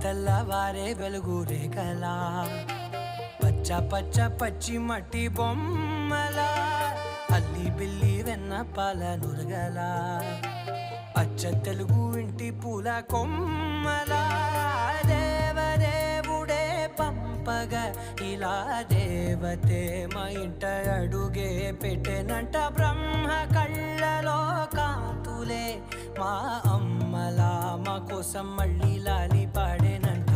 తెల్లవారే వెలుగు రేఖలా పచ్చ పచ్చ పచ్చి మట్టి బొమ్మలా అల్లి బిల్లి వెన్న పాల నురగలా అచ్చ తెలుగు ఇంటి పూల కొమ్మలా దేవదేవుడే పంపగా ఇలా దేవతే మా ఇంట అడుగే పెట్టెనంట బ్రహ్మ కళ్ళలో కాంతులే మా అమ్మలా మా కోసం మళ్ళీ లాలి పాడేనంట.